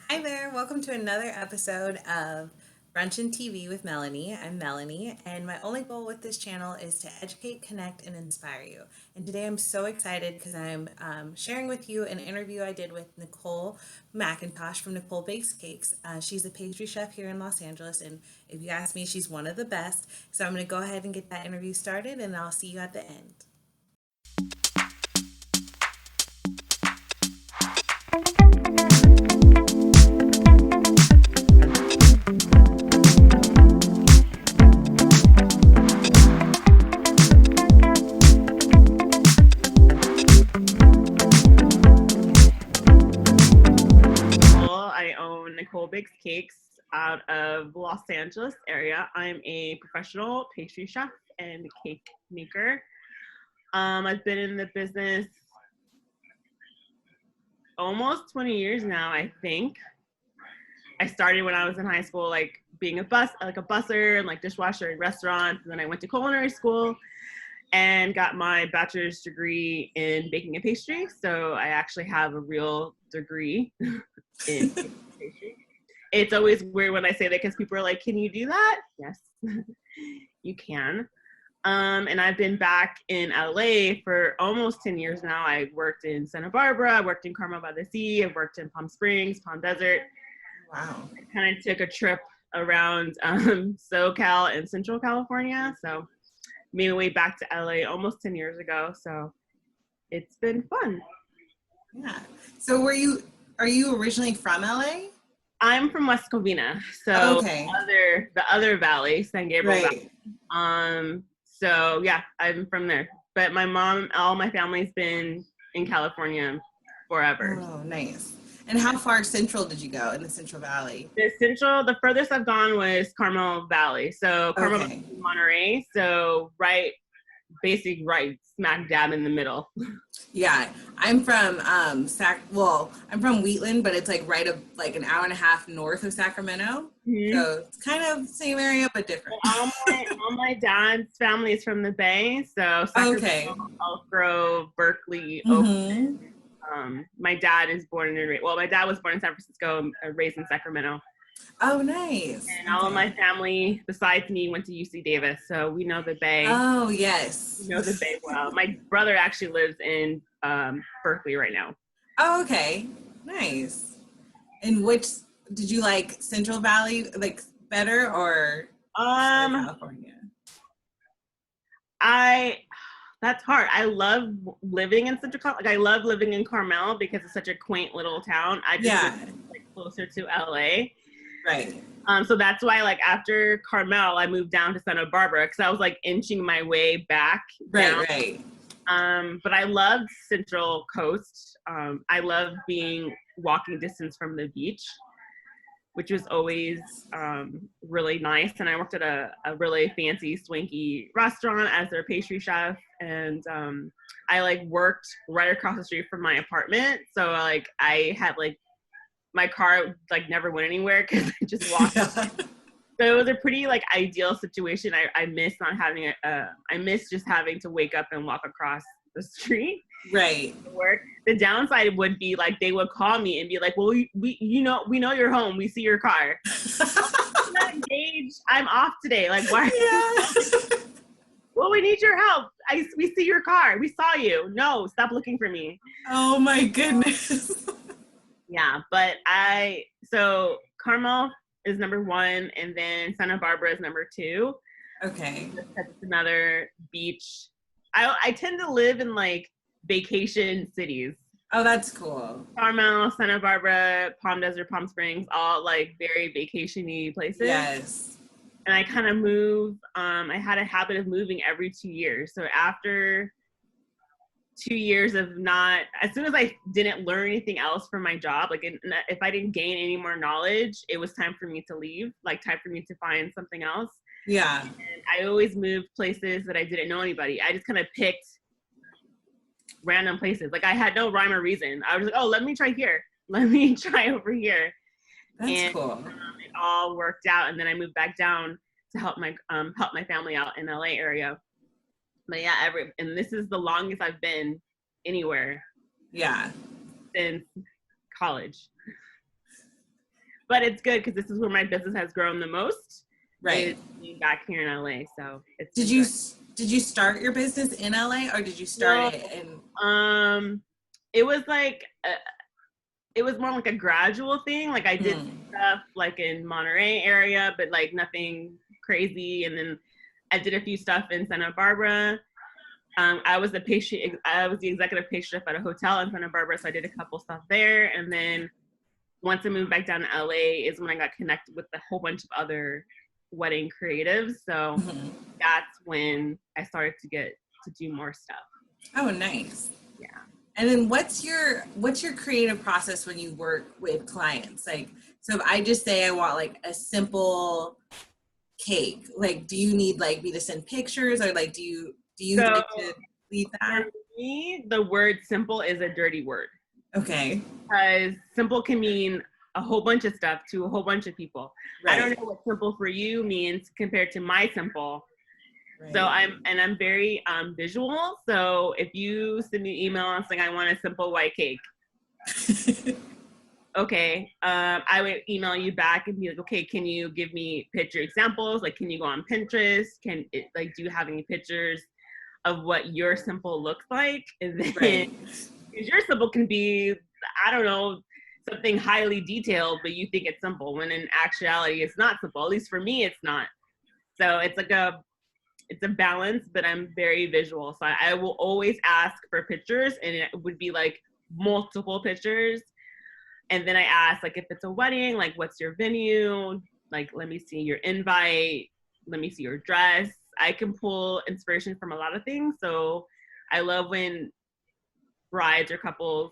Hi there, welcome to another episode of Brunch and TV with Melanie. I'm Melanie, and my only goal with this channel is to educate, connect, and inspire you. And today I'm so excited because I'm sharing with you an interview I did with Nicole McIntosh from Nicole Bakes Cakes. She's a pastry chef here in Los Angeles, and if you ask me, she's one of the best. So I'm going to go ahead and get that interview started, and I'll see you at the end. I own Nicole Bakes Cakes out of Los Angeles area. I'm a professional pastry chef and cake maker. I've been in the business almost 20 years now, I think. I started when I was in high school, like being a busser and like dishwasher in restaurants. And then I went to culinary school and got my bachelor's degree in baking and pastry. So I actually have a real degree in pastry. It's always weird when I say that because people are like, can you do that? Yes, you can. And I've been back in LA for almost 10 years now. I worked in Santa Barbara, I worked in Carmel by the Sea, I've worked in Palm Springs, Palm Desert. Wow. I kind of took a trip around SoCal and Central California. So made my way back to LA almost 10 years ago. So it's been fun. Yeah. So are you originally from LA? I'm from West Covina, so Okay. the other valley, San Gabriel Right. Valley. So yeah, I'm from there. But my mom, all my family's been in California forever. Oh, nice. And how far central did you go in the Central Valley? The furthest I've gone was Carmel Valley. So Carmel Okay. Valley, Monterey. So basically right smack dab in the middle. Yeah, I'm from I'm from Wheatland, but it's like like an hour and a half north of Sacramento. Mm-hmm. So it's kind of same area but different. All my dad's family is from the Bay. So Sacramento, Okay. Elk Grove, Berkeley, Mm-hmm. my dad is my dad was born in San Francisco and raised in Sacramento. Oh, nice. And all of my family, besides me, went to UC Davis. So we know the Bay. Oh, yes. We know the Bay well. My brother actually lives in Berkeley right now. Oh, okay. Nice. And which did you like, Central Valley like better or California? That's hard. I love living in Central Like I love living in Carmel because it's such a quaint little town. I just like closer to LA. Right. So that's why, like, after Carmel, I moved down to Santa Barbara because I was like inching my way back down. Right. But I loved Central Coast. I love being walking distance from the beach, which was always really nice. And I worked at a really fancy, swanky restaurant as their pastry chef. And I like worked right across the street from my apartment. So like I had like my car like never went anywhere because I just walked. So it was a pretty like ideal situation. I miss not having I miss just having to wake up and walk across the street. Right. To work. The downside would be like they would call me and be like, "Well, we know you're home. We see your car." I'm not engaged. I'm off today. Like why? Yeah. Well, we need your help. We see your car. We saw you. No, stop looking for me. Oh my goodness. Yeah, but so Carmel is number one, and then Santa Barbara is number two. Okay. It's another beach. I tend to live in like vacation cities. Oh, that's cool. Carmel, Santa Barbara, Palm Desert, Palm Springs, all like very vacation-y places. Yes. And I kind of move. I had a habit of moving every 2 years. So after 2 years of not, as soon as I didn't learn anything else from my job, like if I didn't gain any more knowledge, it was time for me to leave, like time for me to find something else. Yeah. And I always moved places that I didn't know anybody. I just kind of picked random places. Like I had no rhyme or reason. I was like, oh, let me try here. Let me try over here. That's cool. It all worked out. And then I moved back down to help my family out in the LA area. But yeah, and this is the longest I've been anywhere. Yeah. Since college. but it's good because this is where my business has grown the most. Right. Is being back here in LA, so it's Did you start your business in LA or did you start it in? It was like it was more like a gradual thing. Like I did stuff like in Monterey area, but like nothing crazy. And then I did a few stuff in Santa Barbara. I was the executive pastry chef at a hotel in Santa Barbara, so I did a couple stuff there. And then once I moved back down to LA is when I got connected with a whole bunch of other wedding creatives. So that's when I started to get to do more stuff. Oh, nice. Yeah. And then what's your creative process when you work with clients? Like, so if I just say I want like a simple cake, like, do you need like me to send pictures or like, do you like to lead that? For me, the word simple is a dirty word. Okay. Because simple can mean a whole bunch of stuff to a whole bunch of people. Right. I don't know what simple for you means compared to my simple. Right. So I'm very visual. So if you send me an email and saying I want a simple white cake, okay, I would email you back and be like, okay, can you give me picture examples? Like, can you go on Pinterest? Do you have any pictures of what your simple looks like? And then because your simple can be, I don't know, something highly detailed, but you think it's simple when in actuality it's not simple. At least for me, it's not. So it's like it's a balance, but I'm very visual. So I will always ask for pictures, and it would be like multiple pictures. And then I ask, like, if it's a wedding, like, what's your venue? Like, let me see your invite. Let me see your dress. I can pull inspiration from a lot of things. So I love when brides or couples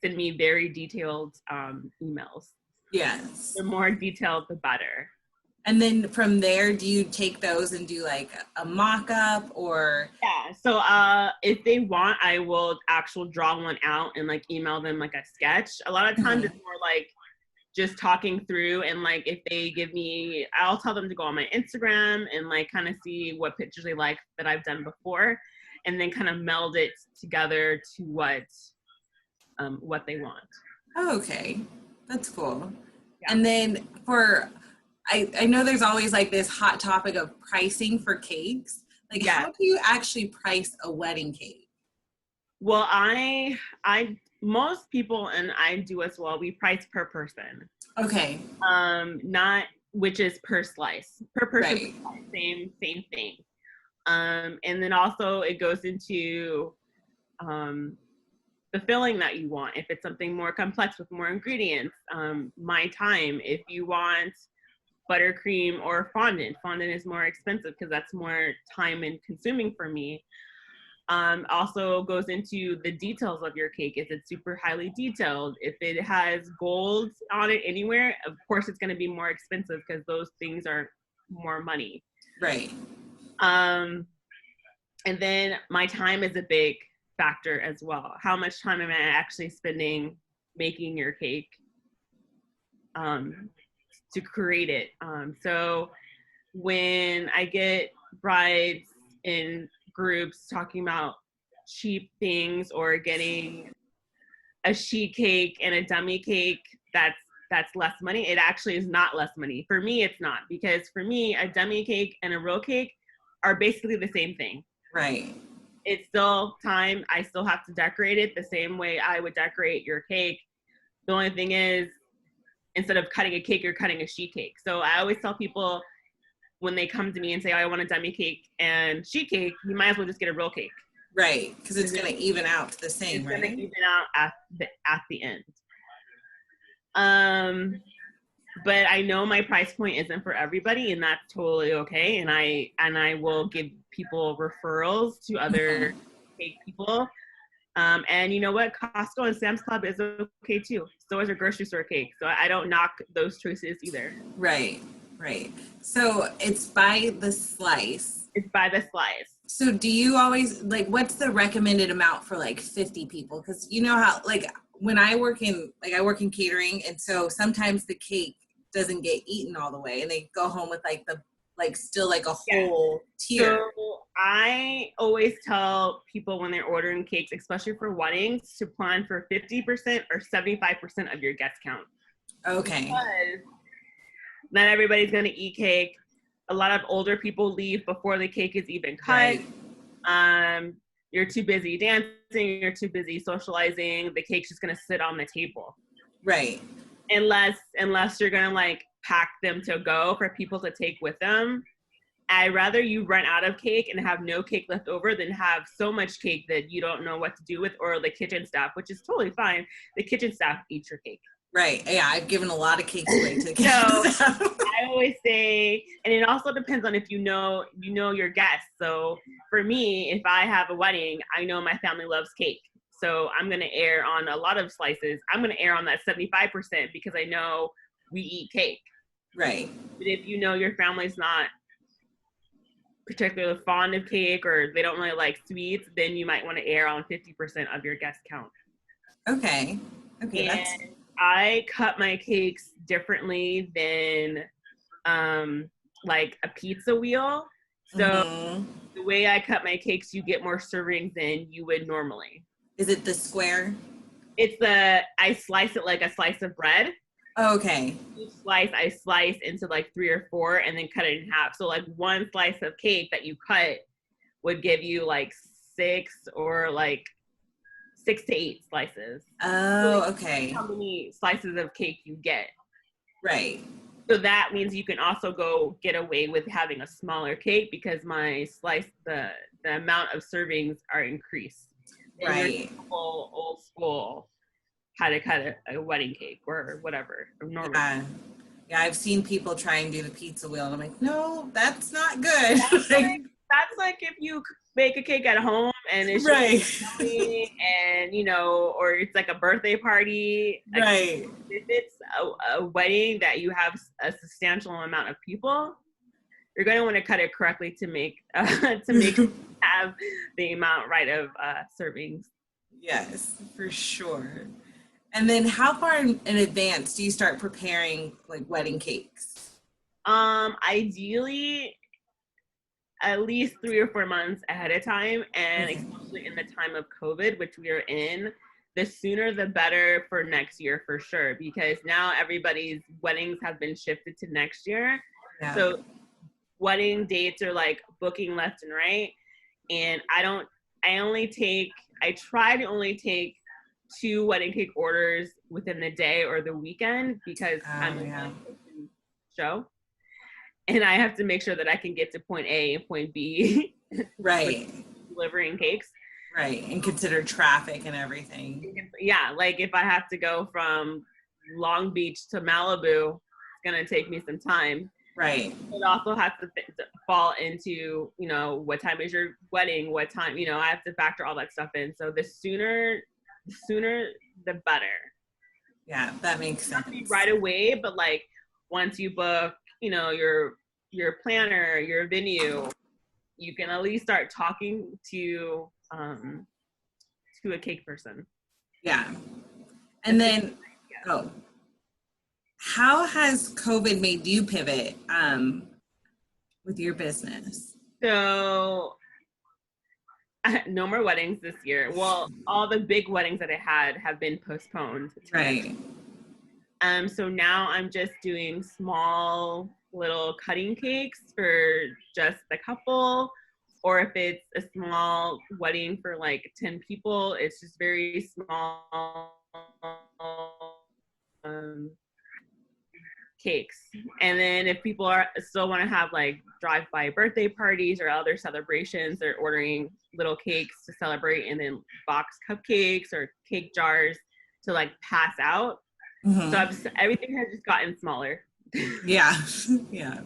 send me very detailed emails. Yes. The more detailed, the better. And then from there, do you take those and do like a mock-up or? Yeah. So if they want, I will actually draw one out and like email them like a sketch. A lot of times it's more like just talking through, and like if they give me, I'll tell them to go on my Instagram and like kind of see what pictures they like that I've done before, and then kind of meld it together to what they want. Oh, okay. That's cool. Yeah. And then I know there's always like this hot topic of pricing for cakes. Like, how do you actually price a wedding cake? Well, most people, and I do as well, we price per person. Okay. Not, which is per slice. Per person, right. Same thing. And then also it goes into the filling that you want. If it's something more complex with more ingredients, my time. If you want buttercream or fondant is more expensive because that's more time and consuming for me. Also goes into the details of your cake. If it's super highly detailed, if it has gold on it anywhere, of course it's going to be more expensive because those things are more money. Right. And then my time is a big factor as well. How much time am I actually spending making your cake to create it? So when I get brides in groups talking about cheap things or getting a sheet cake and a dummy cake that's less money, it actually is not less money. For me, it's not, because for me, a dummy cake and a real cake are basically the same thing. Right. It's still time. I still have to decorate it the same way I would decorate your cake. The only thing is, instead of cutting a cake, you're cutting a sheet cake. So I always tell people when they come to me and say, oh, I want a dummy cake and sheet cake, you might as well just get a real cake. Right, because it's going to even out to the same, right? It's going to even out at the end. But I know my price point isn't for everybody, and that's totally okay. And I will give people referrals to other cake people. And you know what? Costco and Sam's Club is okay too. So is a grocery store cake. So I don't knock those choices either. Right. So it's by the slice. It's by the slice. So do you always, like, what's the recommended amount for like 50 people? Because you know how, like, when I work in catering, and so sometimes the cake doesn't get eaten all the way, and they go home with still a whole tier. So I always tell people when they're ordering cakes, especially for weddings, to plan for 50% or 75% of your guest count. Okay. Because not everybody's going to eat cake. A lot of older people leave before the cake is even cut. Right. You're too busy dancing. You're too busy socializing. The cake's just going to sit on the table. Right. Unless you're going to like pack them to go for people to take with them. I'd rather you run out of cake and have no cake left over than have so much cake that you don't know what to do with, or the kitchen staff, which is totally fine. The kitchen staff eats your cake. Right. Yeah, I've given a lot of cakes away to the kitchen So staff. I always say, and it also depends on if you know your guests. So for me, if I have a wedding, I know my family loves cake. So I'm going to err on a lot of slices. I'm going to err on that 75% because I know we eat cake. Right. But if you know your family's not particularly fond of cake or they don't really like sweets, then you might want to err on 50% of your guest count. Okay. Okay. And I cut my cakes differently than like a pizza wheel. So the way I cut my cakes, you get more servings than you would normally. Is it the square? I slice it like a slice of bread. Okay. Each slice I slice into like 3 or 4 and then cut it in half. So like one slice of cake that you cut would give you like 6 or like 6 to 8 slices. Oh, okay. How many slices of cake you get. Right. So that means you can also go get away with having a smaller cake because my slice, the amount of servings are increased. Right. Old school how to cut a wedding cake or whatever. Normal. Yeah, I've seen people try and do the pizza wheel, and I'm like, no, that's not good. That's like if you bake a cake at home and it's right. and or it's like a birthday party. Right. If it's a wedding that you have a substantial amount of people, you're going to want to cut it correctly to make have the amount right of servings. Yes, for sure. And then how far in advance do you start preparing like wedding cakes? Ideally at least 3 or 4 months ahead of time, and especially in the time of COVID, which we are in, the sooner the better for next year for sure, because now everybody's weddings have been shifted to next year. Yeah. So wedding dates are like booking left and right, and I try to only take 2 wedding cake orders within the day or the weekend because I'm a show. And I have to make sure that I can get to point A and point B. Right. Delivering cakes. Right. And consider traffic and everything. Yeah. Like if I have to go from Long Beach to Malibu, it's going to take me some time. Right. It also has to fall into, what time is your wedding? What time, I have to factor all that stuff in. So the sooner, the better. Yeah, that makes sense. Not right away, but like once you book, your planner, your venue, you can at least start talking to a cake person. Yeah. And then, how has COVID made you pivot with your business? So, no more weddings this year. Well, all the big weddings that I had have been postponed. Right. So now I'm just doing small little cutting cakes for just the couple, or if it's a small wedding for like 10 people, it's just very small cakes. And then if people still want to have like drive-by birthday parties or other celebrations, they're ordering little cakes to celebrate, and then box cupcakes or cake jars to like pass out. So everything has just gotten smaller. Yeah,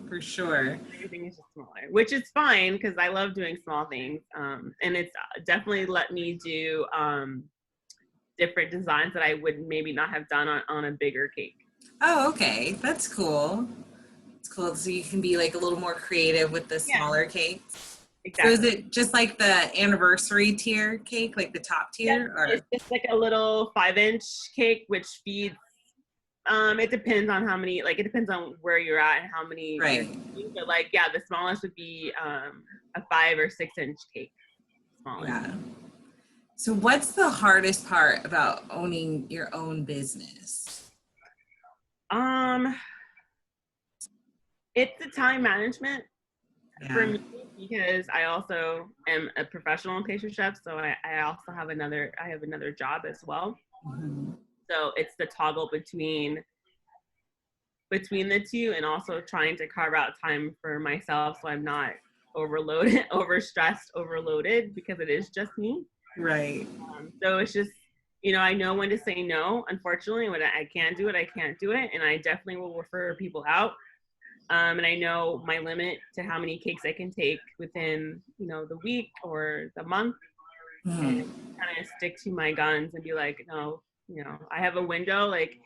for sure. Everything is just smaller, which is fine because I love doing small things. And it's definitely let me do different designs that I would maybe not have done on a bigger cake. Oh, okay. That's cool. It's cool. So you can be like a little more creative with the smaller cakes. Exactly. So is it just like the anniversary tier cake, like the top tier? Yeah, or? It's just like a little 5-inch cake, which feeds. It depends on how many, like it depends on where you're at and how many. Right. But like, yeah, the smallest would be a 5 or 6-inch cake. Smaller. Yeah. So what's the hardest part about owning your own business? It's the time management for Yeah. me because I also am a professional pastry chef, so I also have another job as well. Mm-hmm. So it's the toggle between the two, and also trying to carve out time for myself so I'm not overloaded, overstressed, overloaded, because it is just me. Right. So it's just, I know when to say no. Unfortunately, when I can't do it, I can't do it, and I definitely will refer people out. And I know my limit to how many cakes I can take within, the week or the month, and kind of stick to my guns and be like, no, I have a window, like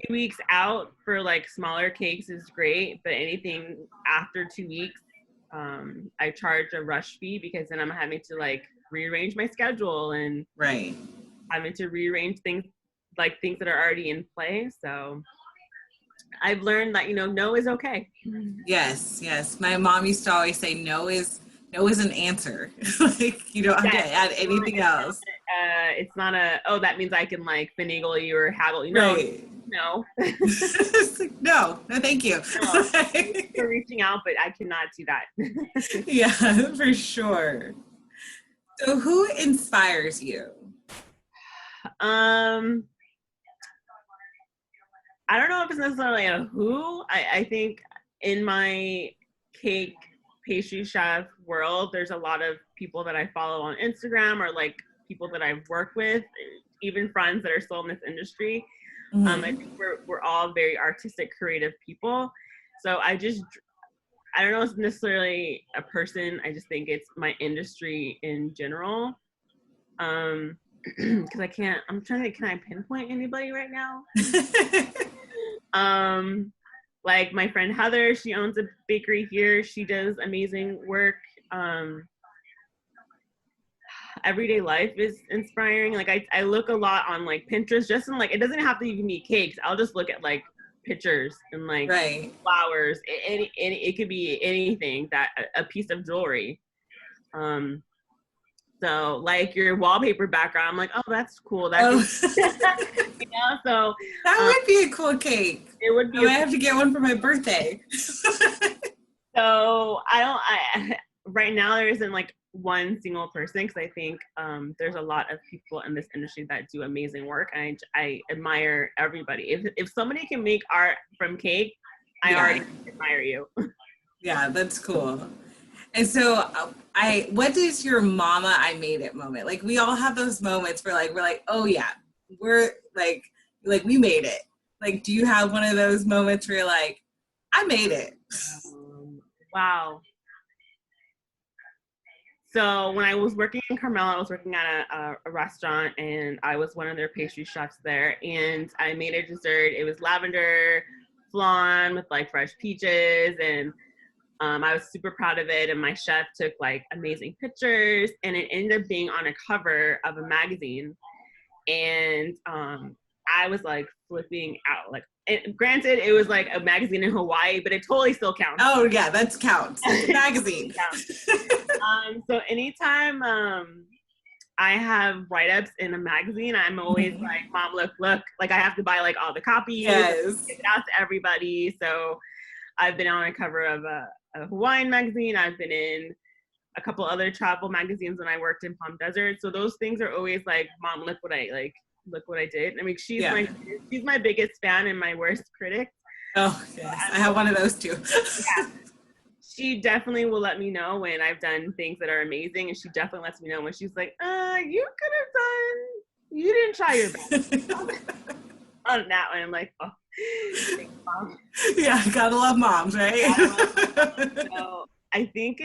2 weeks out for like smaller cakes is great, but anything after 2 weeks, I charge a rush fee, because then I'm having to like rearrange my schedule and Right. having to rearrange things that are already in play. So I've learned that, no is okay. Yes, yes. My mom used to always say no is an answer. Like you don't have to add anything else. It's not that means I can like finagle you or haggle you. Right. No. It's like, no, thank you. No. Thanks for reaching out, but I cannot do that. Yeah, for sure. So who inspires you? I don't know if it's necessarily a who. I think in my cake pastry chef world, there's a lot of people that I follow on Instagram, or like people that I've worked with, even friends that are still in this industry. I think we're all very artistic, creative people. So I don't know if it's necessarily a person. I just think it's my industry in general. Because I'm trying to, can I pinpoint anybody right now? Like my friend Heather, she owns a bakery here. She does amazing work. Everyday life is inspiring. Like I look a lot on like Pinterest, just in like, it doesn't have to even be cakes. I'll just look at like pictures and like flowers. It could be anything, that a piece of jewelry. So like your wallpaper background, I'm like, oh, that's cool. So that would be a cool cake. It would be. I have to get one for my birthday. So right now there isn't like one single person, because I think there's a lot of people in this industry that do amazing work, and I admire everybody. If somebody can make art from cake, I already admire you. Yeah, that's cool. And so what is your mama I made it moment? Like we all have those moments where we're like, oh yeah, we're like we made it. Like, do you have one of those moments where you're like, I made it? Wow. So when I was working in Carmel, I was working at a restaurant, and I was one of their pastry chefs there. And I made a dessert. It was lavender flan with like fresh peaches, and I was super proud of it. And my chef took like amazing pictures, and it ended up being on a cover of a magazine. And I was like flipping out. Like, granted, it was like a magazine in Hawaii, but it totally still counts. Oh yeah, that counts. It's a magazine. So anytime I have write-ups in a magazine, I'm always like, Mom, look. Like I have to buy like all the copies. Yes. Get it out to everybody. So I've been on a cover of a Hawaiian magazine. I've been in a couple other travel magazines when I worked in Palm Desert. So those things are always like, Mom, look what I did. I mean, she's my biggest fan and my worst critic. Oh yes, I have one of those too. Yeah. She definitely will let me know when I've done things that are amazing, and she definitely lets me know when she's like, you didn't try your best. On that one, I'm like, oh, thanks, Mom. Yeah, gotta love moms, right? So I think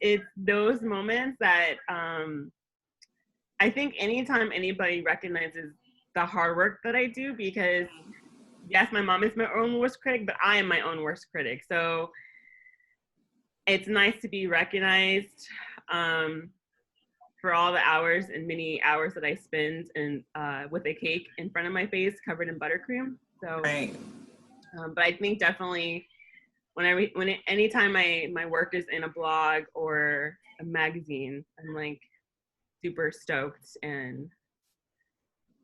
it's those moments that I think anytime anybody recognizes the hard work that I do, because yes, my mom is my own worst critic, but I am my own worst critic. So it's nice to be recognized for all the hours and many hours that I spend with a cake in front of my face covered in buttercream. So, but I think definitely anytime my work is in a blog or a magazine, I'm like super stoked and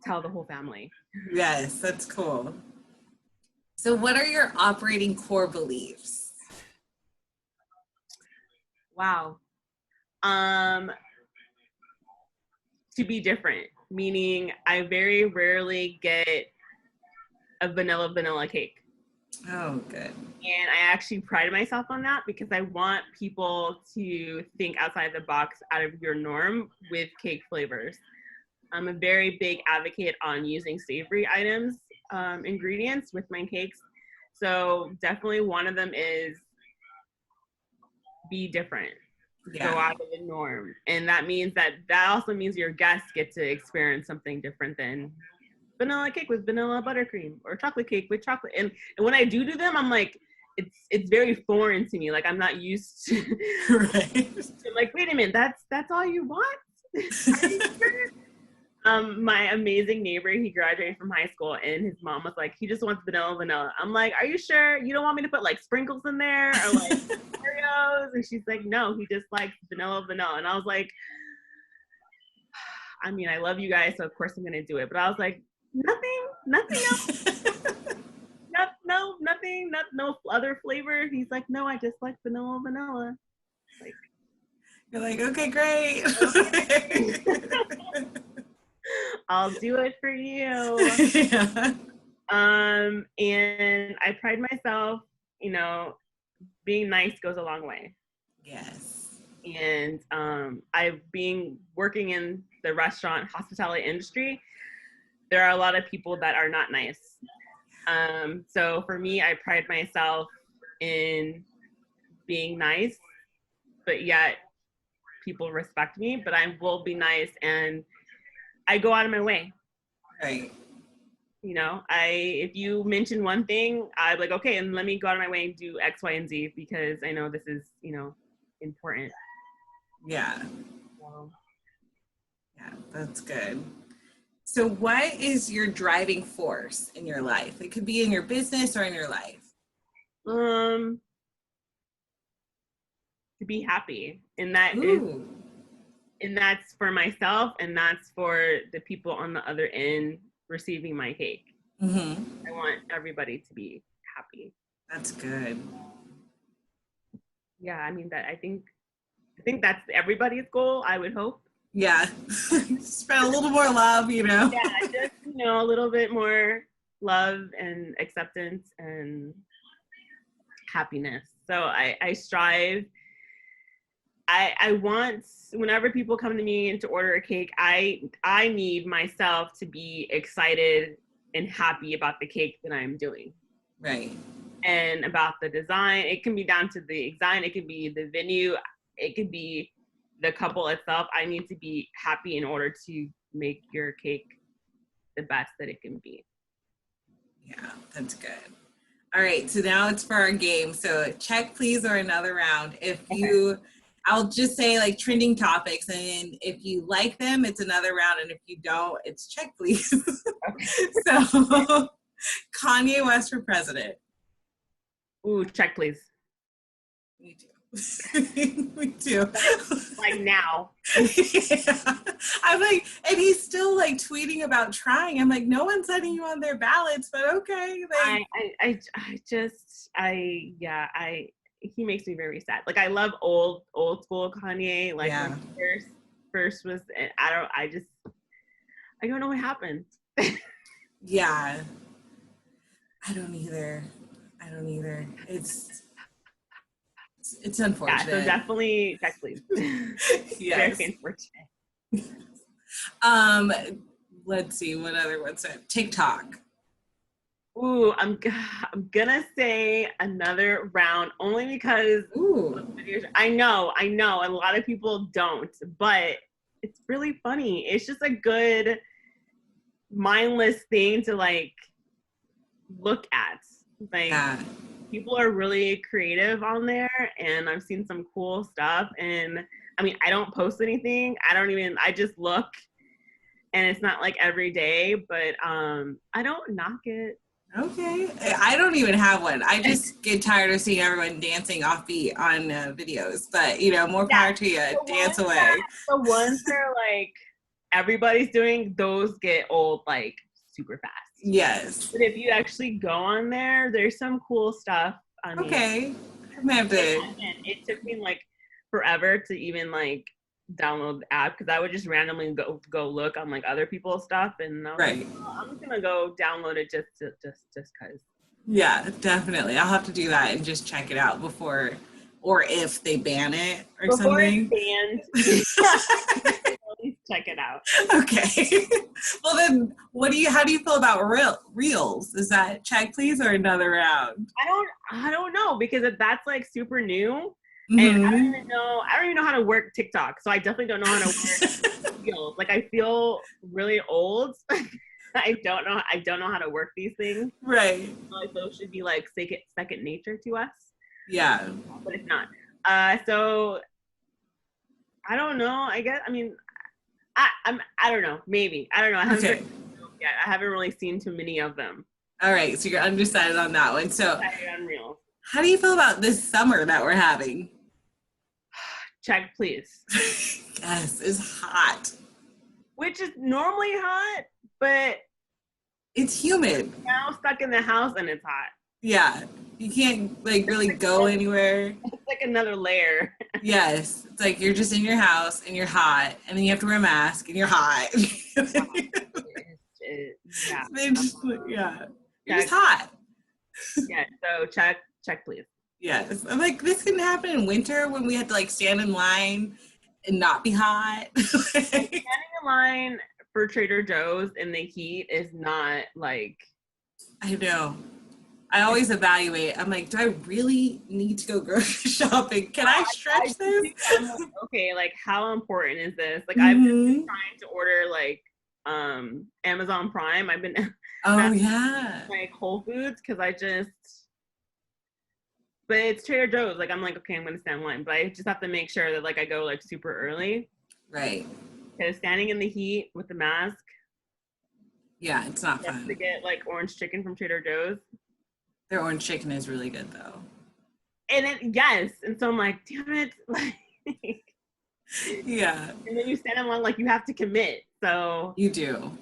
tell the whole family. Yes, that's cool. So what are your operating core beliefs? Wow. To be different, meaning I very rarely get a vanilla cake. Oh, good. And I actually pride myself on that because I want people to think outside the box, out of your norm with cake flavors. I'm a very big advocate on using savory items, ingredients with my cakes. So definitely one of them is be different. Yeah. Go out of the norm. And that means that also means your guests get to experience something different than vanilla cake with vanilla buttercream or chocolate cake with chocolate. And when I do them, I'm like, it's very foreign to me. Like I'm not used to, Right. I'm like, wait a minute, that's all you want? My amazing neighbor, he graduated from high school and his mom was like, he just wants vanilla. I'm like, are you sure you don't want me to put like sprinkles in there or like Oreos? And she's like, no, he just likes vanilla. And I was like, I mean, I love you guys, so of course I'm gonna do it. But I was like, nothing else. No other flavor. He's like, no, I just like vanilla. Like, you're like, okay, great. I'll do it for you. Yeah. And I pride myself, being nice goes a long way. Yes. And I've been working in the restaurant hospitality industry. There are a lot of people that are not nice. So for me, I pride myself in being nice, but yet people respect me, but I will be nice and I go out of my way. Right. If you mention one thing, I'm like, okay, and let me go out of my way and do X, Y, and Z because I know this is, important. Yeah. So. Yeah, that's good. So what is your driving force in your life? It could be in your business or in your life. To be happy. And that's for myself and that's for the people on the other end receiving my cake. Mm-hmm. I want everybody to be happy. That's good. Yeah, I mean I think that's everybody's goal, I would hope. Yeah. Spread a little more love, Yeah, just, a little bit more love and acceptance and happiness. So I strive. I want, whenever people come to me and to order a cake, I need myself to be excited and happy about the cake that I'm doing. Right. And about the design. It can be down to the design. It can be the venue. It could be the couple itself. I need to be happy in order to make your cake the best that it can be. Yeah, that's good. All right, so now it's for our game. So check please or another round. I'll just say like trending topics, and if you like them, it's another round, and if you don't, it's check please. So Kanye West for president. Ooh, check please. Me too. Me too. Like now. Yeah. I'm like, and he's still like tweeting about trying. I'm like, no one's setting you on their ballots, but okay. Like, he makes me very sad. Like I love old school Kanye. Like when first was, I don't know what happened. Yeah. I don't either. It's unfortunate. Yeah, so definitely check please. Yes. Very unfortunate. Let's see, what other ones? TikTok. Ooh, I'm gonna say another round only because I know a lot of people don't, but it's really funny. It's just a good mindless thing to like look at. Like people are really creative on there and I've seen some cool stuff, and I mean I don't post anything. I just look, and it's not like every day, but I don't knock it. Okay. I don't even have one. I just get tired of seeing everyone dancing offbeat on videos, but more power to you. Dance away. The ones that are like everybody's doing, those get old like super fast. Yes. But if you actually go on there, there's some cool stuff. I mean, Okay. I might have to. And it took me like forever to even like download the app because I would just randomly go look on like other people's stuff, and I was Right. like, oh, I'm just gonna go download it just cause. Yeah, definitely. I'll have to do that and just check it out before, or if they ban it or Before something. it's banned, at least check it out. Okay. Well then, how do you feel about reels? Is that check please or another round? I don't know because that's like super new. Mm-hmm. And I don't even know how to work TikTok. So I definitely don't know how to work reels. Like I feel really old. I don't know how to work these things. Right. Like those should be like second nature to us. Yeah. But it's not. So I don't know. I guess I mean I don't know. Maybe. I don't know. I haven't really seen too many of them. All right, so you're undecided on that one. So Unreal. How do you feel about this summer that we're having? Check, please. Yes, it's hot. Which is normally hot, but it's humid. Now stuck in the house and it's hot. Yeah, you can't like really go anywhere. It's like another layer. Yes, it's like you're just in your house and you're hot, and then you have to wear a mask and you're hot. Yeah, you're just hot. Yeah, so check please. Yes, I'm like this couldn't happen in winter when we had to like stand in line and not be hot. Standing in line for Trader Joe's in the heat is not like. I know. I always evaluate. I'm like, do I really need to go grocery shopping? Can I stretch this? I'm like, okay, like how important is this? Like I've been trying to order like Amazon Prime. I've been like Whole Foods because but it's Trader Joe's. Like I'm like, okay, I'm gonna stand in line, but I just have to make sure that like I go like super early. Right. Because standing in the heat with the mask. Yeah, it's not fun. To get like orange chicken from Trader Joe's. Their orange chicken is really good though. And and so I'm like, damn it, like. Yeah. And then you stand in line like you have to commit. So you do.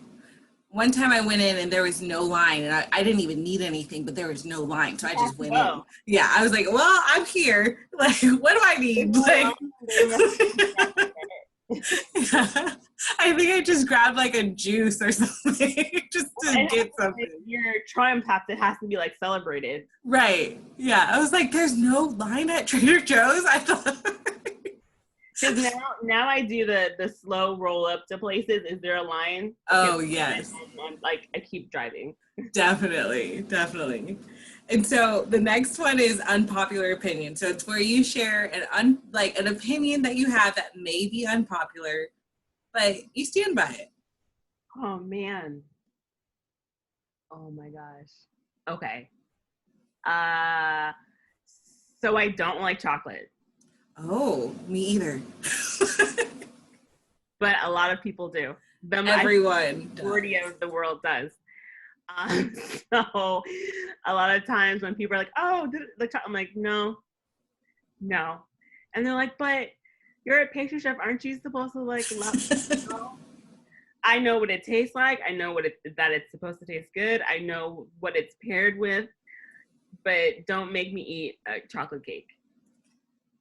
One time I went in and there was no line, and I didn't even need anything, but there was no line, so I just went in. Yeah, I was like, well, I'm here. Like, what do I need? Like, yeah. I think I just grabbed like a juice or something just to get something. Your triumph it has to be like celebrated. Right. Yeah. I was like, there's no line at Trader Joe's. I thought. Because now I do the slow roll up to places. Is there a line? Oh, yes. And like I keep driving. Definitely. And so the next one is unpopular opinion. So it's where you share an opinion that you have that may be unpopular, but you stand by it. Oh man. Oh my gosh. Okay. So I don't like chocolate. Oh, me either. But a lot of people do. Everyone. The majority of the world does. So a lot of times when people are like, oh, I'm like, no. And they're like, but you're a pastry chef. Aren't you supposed to like love? No. I know what it tastes like. I know that it's supposed to taste good. I know what it's paired with, but don't make me eat a chocolate cake.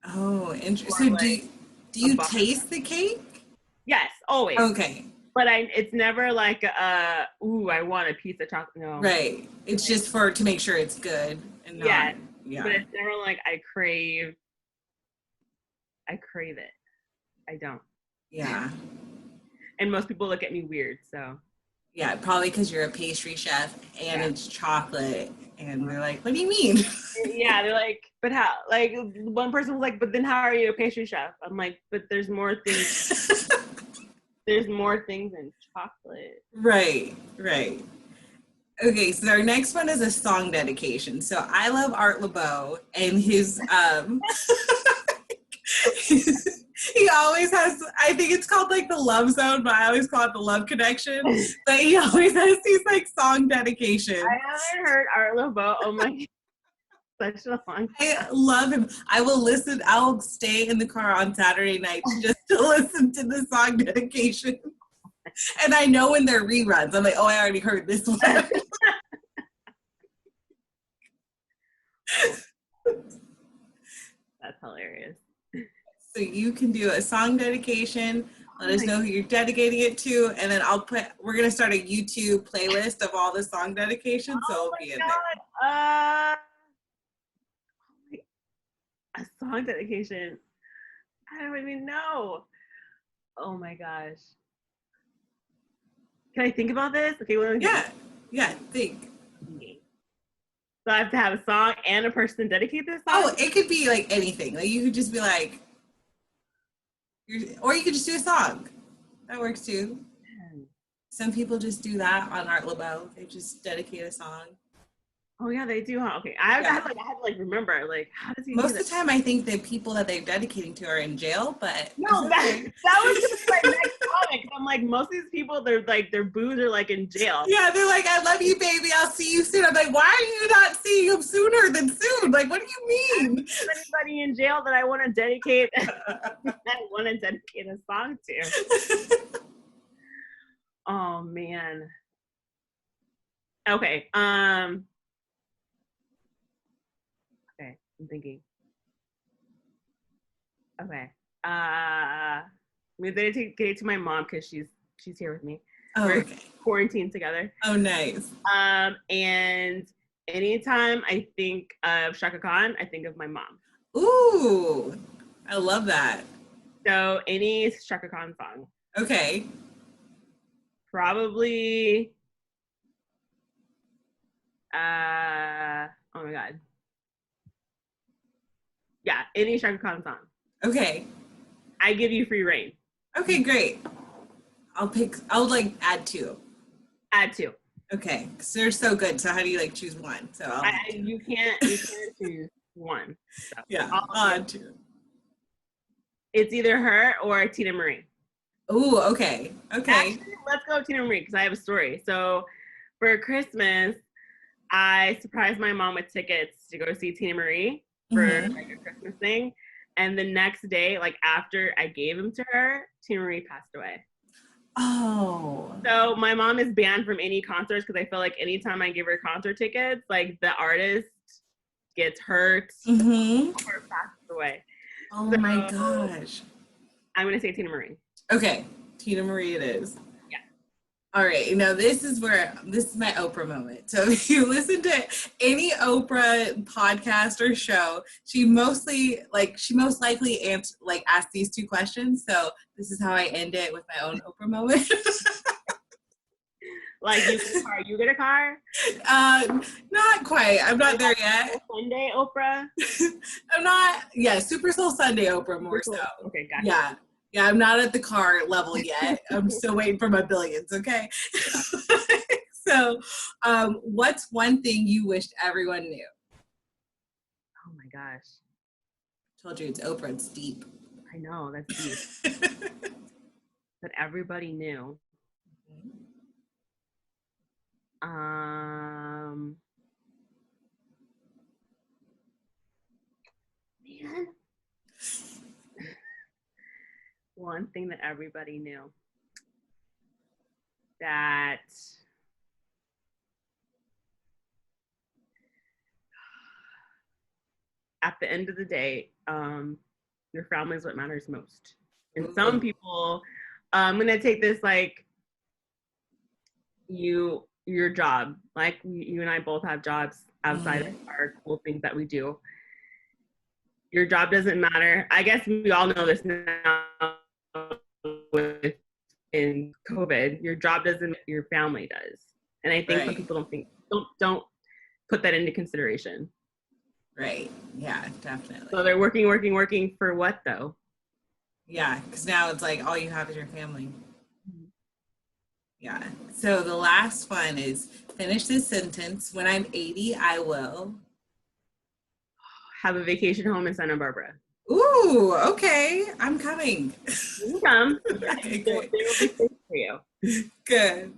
Oh, interesting. So like, do you taste the cake? Yes, always. Okay. But it's never like I want a piece of chocolate. No. Right. It's just to make sure it's good and not, yeah. But it's never like I crave it. I don't. Yeah. And most people look at me weird, so. Yeah, probably because you're a pastry chef and it's chocolate, and they're like, "What do you mean?" Yeah, they're like, "But how?" Like one person was like, "But then how are you a pastry chef?" I'm like, "But there's more things. There's more things than chocolate." Right. Okay, so our next one is a song dedication. So I love Art LeBeau, and his he always has, I think it's called like the Love Zone, but I always call it the Love Connection. But he always has these like song dedications. I haven't heard Art LeBeau. Oh my, such a long time. I love him. I'll stay in the car on Saturday nights just to listen to the song dedication. And I know when they're reruns. I'm like, oh, I already heard this one. That's hilarious. So you can do a song dedication. Let us know who you're dedicating it to, and then we're going to start a YouTube playlist of all the song dedications, so it'll be in there. A song dedication. I don't even know. Oh my gosh. Can I think about this? Okay, Think. So I have to have a song and a person dedicate this song? Oh, it could be like anything. Like you could just be like, or you could just do a song. That works too. Some people just do that on Art LaBelle. They just dedicate a song. Oh yeah, they do. Huh? Okay, I had to remember. Like, how does he? Most of the time, I think the people that they're dedicating to are in jail. But no, that was just my next comment. I'm like, most of these people, their boos are like in jail. Yeah, they're like, "I love you, baby. I'll see you soon." I'm like, "Why are you not seeing him sooner than soon? Like, what do you mean?" Anybody in jail that I want to dedicate? A song to. Oh man. Okay. Okay, I'm thinking. Okay. I'm gonna dedicate it to my mom because she's here with me. Oh, we're okay. quarantined together. Oh, nice. And anytime I think of Shaka Khan, I think of my mom. Ooh, I love that. So any Shaka Khan song. Okay. Probably. Oh my God. Yeah, any Shaka Khan song. Okay. I give you free reign. Okay, great. I'll like add two. Add two. Okay, because they're so good. So how do you like choose one? So you can't choose one. So yeah, I'll add two. It's either her or Tina Marie. Ooh, okay. Actually, let's go Tina Marie because I have a story. So for Christmas, I surprised my mom with tickets to go see Tina Marie for like a Christmas thing. And the next day, like after I gave them to her, Tina Marie passed away. Oh. So my mom is banned from any concerts because I feel like anytime I give her concert tickets, like the artist gets hurt or passes away. Oh my gosh. I'm going to say Tina Marie. Okay. Tina Marie it is. Yeah. All right. Now this is my Oprah moment. So if you listen to any Oprah podcast or show, she most likely asks these two questions. So this is how I end it with my own Oprah moment. Like you get a car? Not quite. I'm not there yet. Sunday Oprah? I'm not. Yeah, Super Soul Sunday Oprah more so. Okay, gotcha. Yeah. Yeah, I'm not at the car level yet. I'm still waiting for my billions, okay? So, what's one thing you wished everyone knew? Oh my gosh. Told you it's Oprah, it's deep. I know, that's deep. That everybody knew. Man. One thing that everybody knew. That at the end of the day, your family is what matters most. And some people, I'm gonna take this like your job. Like you and I both have jobs outside of our cool things that we do. Your job doesn't matter. I guess we all know this now in COVID. Your job doesn't, your family does. And I think some people don't put that into consideration. Right. Yeah, definitely. So they're working for what though? Yeah, because now it's like all you have is your family. Yeah. So the last one is finish this sentence. When I'm 80, I will have a vacation home in Santa Barbara. Ooh, okay. I'm coming. You come. Okay, They will be safe for you. Good.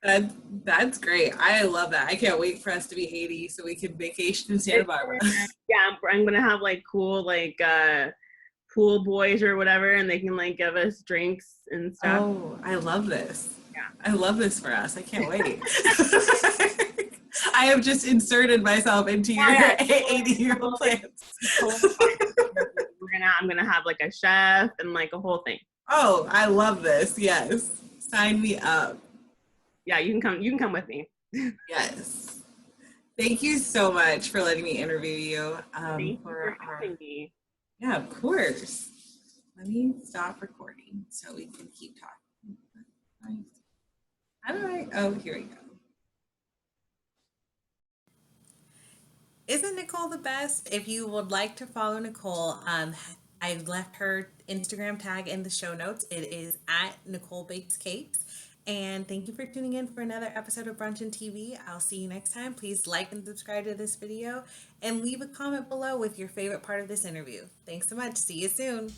That's great. I love that. I can't wait for us to be 80 so we can vacation in Santa Barbara. Yeah, I'm gonna have like cool like pool boys or whatever, and they can like give us drinks and stuff. Oh, I love this. Yeah. I love this for us. I can't wait. I have just inserted myself into your 80-year-old plans. I'm gonna have like a chef and like a whole thing. Oh, I love this. Yes. Sign me up. Yeah, you can come with me. Yes. Thank you so much for letting me interview you. Thank you for having me. Yeah, of course. Let me stop recording so we can keep talking. How do I? Oh, here we go. Isn't Nicole the best? If you would like to follow Nicole, I left her Instagram tag in the show notes. It is at Nicole Bakes Cakes. And thank you for tuning in for another episode of Brunch and TV. I'll see you next time. Please like and subscribe to this video and leave a comment below with your favorite part of this interview. Thanks so much. See you soon.